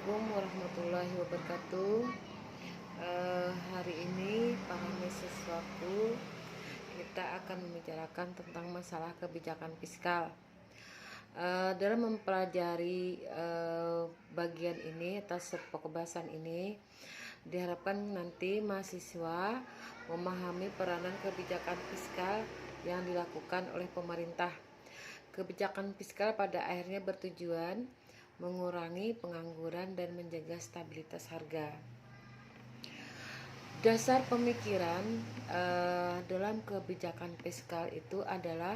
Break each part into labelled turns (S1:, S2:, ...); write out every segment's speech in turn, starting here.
S1: Assalamualaikum warahmatullahi wabarakatuh. Hari ini para mahasiswaku, kita akan membicarakan tentang masalah kebijakan fiskal. Dalam mempelajari bagian ini atau pokok bahasan ini, diharapkan nanti mahasiswa memahami peranan kebijakan fiskal yang dilakukan oleh pemerintah. Kebijakan fiskal pada akhirnya bertujuan mengurangi pengangguran dan menjaga stabilitas harga. Dasar pemikiran dalam kebijakan fiskal itu adalah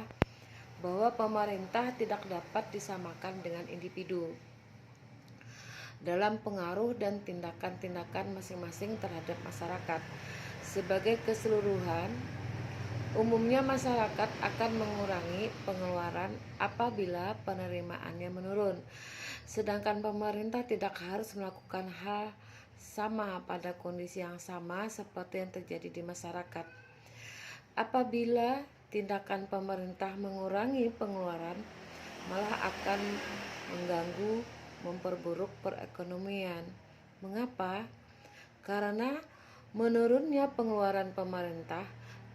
S1: bahwa pemerintah tidak dapat disamakan dengan individu dalam pengaruh dan tindakan-tindakan masing-masing terhadap masyarakat. Sebagai keseluruhan, umumnya masyarakat akan mengurangi pengeluaran apabila penerimaannya menurun, sedangkan pemerintah tidak harus melakukan hal sama pada kondisi yang sama seperti yang terjadi di masyarakat. Apabila tindakan pemerintah mengurangi pengeluaran, malah akan mengganggu, memperburuk perekonomian. Mengapa? Karena menurunnya pengeluaran pemerintah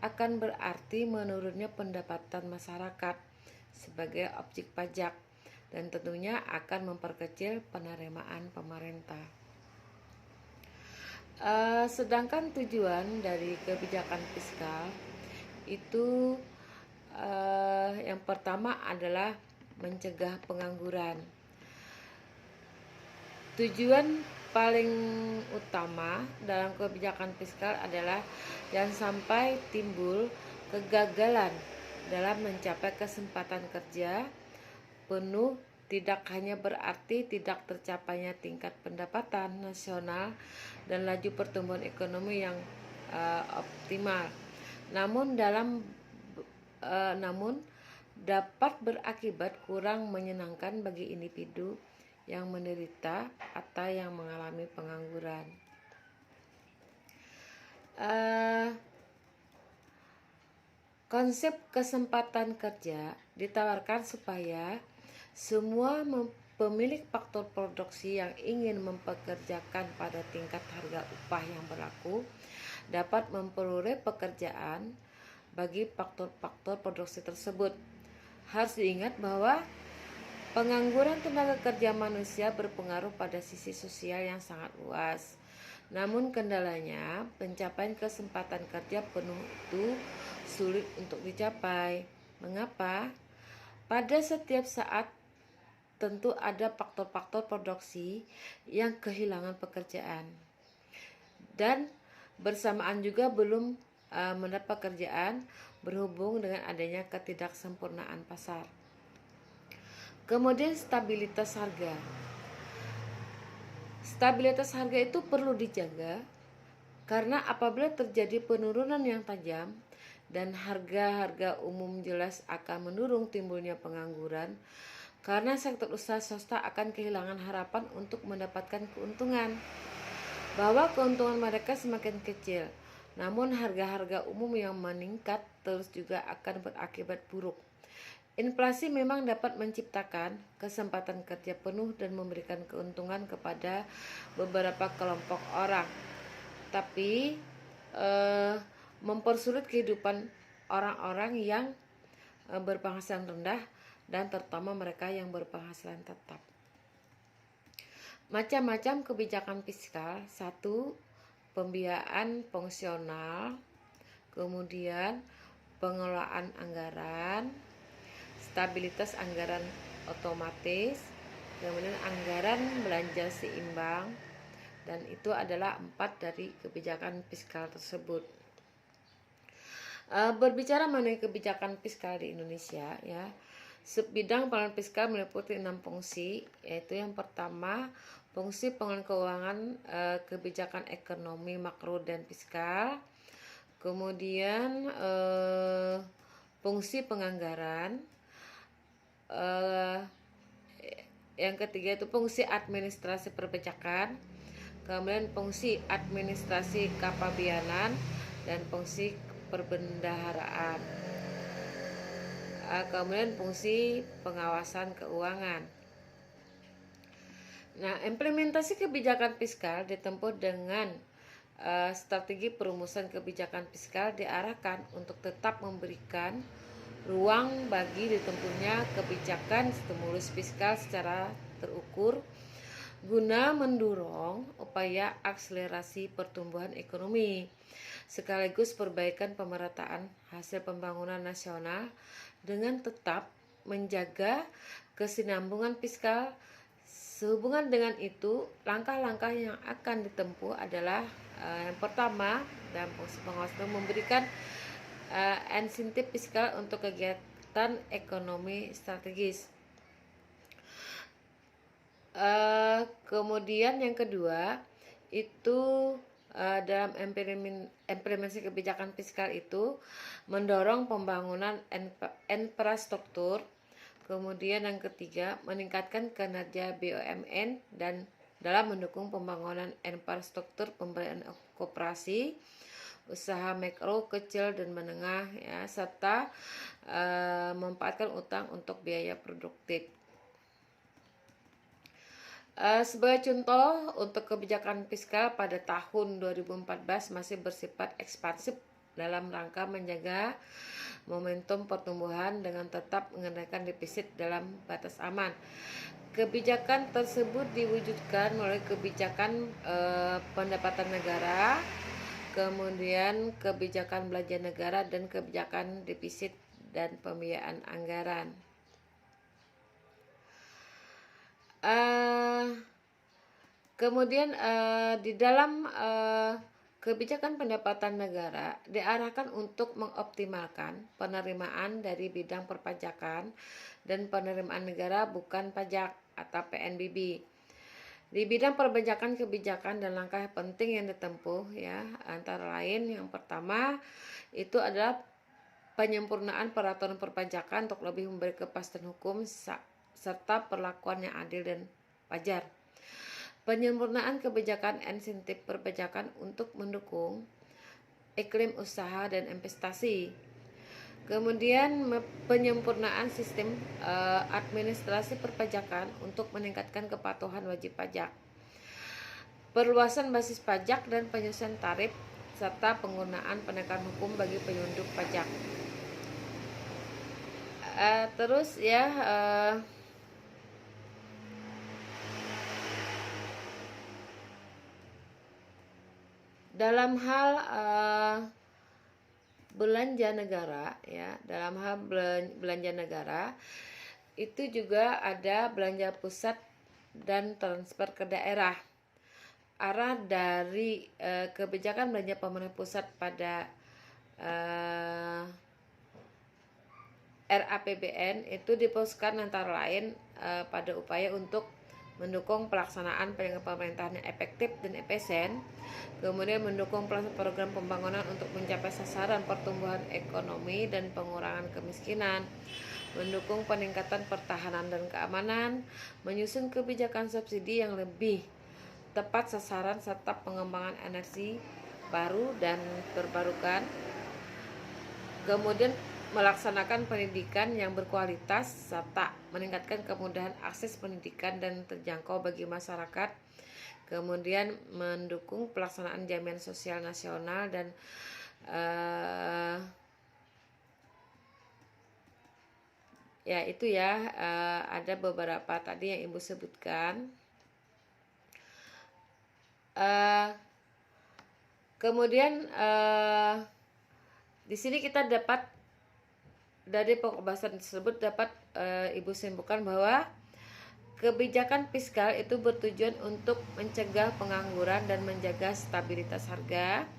S1: akan berarti menurunnya pendapatan masyarakat sebagai objek pajak dan tentunya akan memperkecil penerimaan pemerintah. Sedangkan tujuan dari kebijakan fiskal itu yang pertama adalah mencegah pengangguran. Tujuan paling utama dalam kebijakan fiskal adalah jangan sampai timbul kegagalan dalam mencapai kesempatan kerja penuh. Tidak hanya berarti tidak tercapainya tingkat pendapatan nasional dan laju pertumbuhan ekonomi yang optimal, namun dapat berakibat kurang menyenangkan bagi individu yang menderita atau yang mengalami pengangguran. Konsep kesempatan kerja ditawarkan supaya semua pemilik faktor produksi yang ingin mempekerjakan pada tingkat harga upah yang berlaku dapat memperoleh pekerjaan bagi faktor-faktor produksi tersebut. Harus diingat bahwa pengangguran tenaga kerja manusia berpengaruh pada sisi sosial yang sangat luas. Namun kendalanya, pencapaian kesempatan kerja penuh itu sulit untuk dicapai. Mengapa? Pada setiap saat tentu ada faktor-faktor produksi yang kehilangan pekerjaan dan bersamaan juga belum mendapat pekerjaan berhubung dengan adanya ketidaksempurnaan pasar. Kemudian stabilitas harga. Stabilitas harga itu perlu dijaga karena apabila terjadi penurunan yang tajam dan harga-harga umum jelas akan mendorong timbulnya pengangguran, karena sektor usaha swasta akan kehilangan harapan untuk mendapatkan keuntungan, bahwa keuntungan mereka semakin kecil. Namun harga-harga umum yang meningkat terus juga akan berakibat buruk. Inflasi memang dapat menciptakan kesempatan kerja penuh dan memberikan keuntungan kepada beberapa kelompok orang, tapi mempersulit kehidupan orang-orang yang berpenghasilan rendah dan terutama mereka yang berpenghasilan tetap. Macam-macam kebijakan fiskal. 1. Pembiayaan fungsional, kemudian pengelolaan anggaran, stabilitas anggaran otomatis, kemudian anggaran belanja seimbang, dan itu adalah 4 dari kebijakan fiskal tersebut. Berbicara mengenai kebijakan fiskal di Indonesia, ya, subbidang pengelolaan fiskal meliputi 6 fungsi, yaitu yang pertama fungsi pengelolaan keuangan, kebijakan ekonomi makro dan fiskal, kemudian fungsi penganggaran, yang ketiga itu fungsi administrasi perpajakan, kemudian fungsi administrasi kepabianan, dan fungsi perbendaharaan, kemudian fungsi pengawasan keuangan. Nah, implementasi kebijakan fiskal ditempuh dengan strategi perumusan kebijakan fiskal diarahkan untuk tetap memberikan ruang bagi ditempuhnya kebijakan stimulus fiskal secara terukur guna mendorong upaya akselerasi pertumbuhan ekonomi sekaligus perbaikan pemerataan hasil pembangunan nasional dengan tetap menjaga kesinambungan fiskal. Sehubungan dengan itu, langkah-langkah yang akan ditempuh adalah yang pertama, dalam fungsi pengawasan memberikan insentif fiskal untuk kegiatan ekonomi strategis. Kemudian yang kedua itu dalam implementasi kebijakan fiskal itu mendorong pembangunan infrastruktur. Kemudian yang ketiga, meningkatkan kinerja BUMN dan dalam mendukung pembangunan infrastruktur pemberdayaan koperasi, usaha mikro, kecil dan menengah, ya, serta memanfaatkan utang untuk biaya produktif. Sebagai contoh, untuk kebijakan fiskal pada tahun 2014 masih bersifat ekspansif dalam rangka menjaga momentum pertumbuhan dengan tetap mengendalikan defisit dalam batas aman. Kebijakan tersebut diwujudkan melalui kebijakan pendapatan negara, kemudian kebijakan belanja negara dan kebijakan defisit dan pembiayaan anggaran. Kemudian di dalam kebijakan pendapatan negara diarahkan untuk mengoptimalkan penerimaan dari bidang perpajakan dan penerimaan negara bukan pajak atau PNBP. Di bidang perpajakan, kebijakan dan langkah penting yang ditempuh, ya, antara lain yang pertama itu adalah penyempurnaan peraturan perpajakan untuk lebih memberi kepastian hukum serta perlakuan yang adil dan wajar. Penyempurnaan kebijakan insentif perpajakan untuk mendukung iklim usaha dan investasi. Kemudian penyempurnaan sistem administrasi perpajakan untuk meningkatkan kepatuhan wajib pajak. Perluasan basis pajak dan penyusunan tarif serta penggunaan penegakan hukum bagi penyelundup pajak. Terus ya, dalam hal belanja negara, ya, dalam hal belanja negara itu juga ada belanja pusat dan transfer ke daerah. Arah dari kebijakan belanja pemerintah pusat pada RAPBN itu difokuskan antara lain pada upaya untuk mendukung pelaksanaan pemerintahan yang efektif dan efisien, kemudian mendukung program pembangunan untuk mencapai sasaran pertumbuhan ekonomi dan pengurangan kemiskinan, mendukung peningkatan pertahanan dan keamanan, menyusun kebijakan subsidi yang lebih tepat sasaran serta pengembangan energi baru dan terbarukan, kemudian melaksanakan pendidikan yang berkualitas serta meningkatkan kemudahan akses pendidikan dan terjangkau bagi masyarakat, kemudian mendukung pelaksanaan jaminan sosial nasional dan ya itu ya, ada beberapa tadi yang Ibu sebutkan. Kemudian di sini kita dapat dari pembahasan tersebut dapat Ibu simpulkan bahwa kebijakan fiskal itu bertujuan untuk mencegah pengangguran dan menjaga stabilitas harga.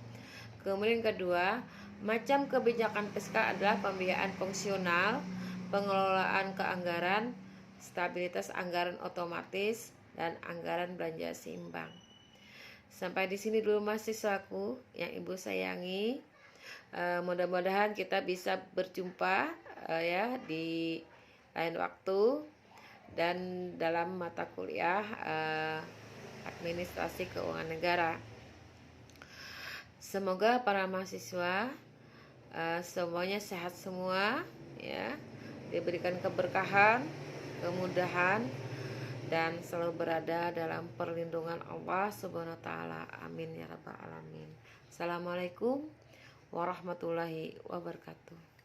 S1: Kemudian kedua, macam kebijakan fiskal adalah pembiayaan fungsional, pengelolaan keanggaran, stabilitas anggaran otomatis, dan anggaran belanja seimbang. Sampai di sini dulu mahasiswaku yang Ibu sayangi. Mudah-mudahan kita bisa berjumpa ya di lain waktu dan dalam mata kuliah administrasi keuangan negara. Semoga para mahasiswa semuanya sehat semua, ya, diberikan keberkahan, kemudahan dan selalu berada dalam perlindungan Allah Subhanahu wa taala. Amin ya rabbal alamin. Assalamualaikum warahmatullahi wabarakatuh.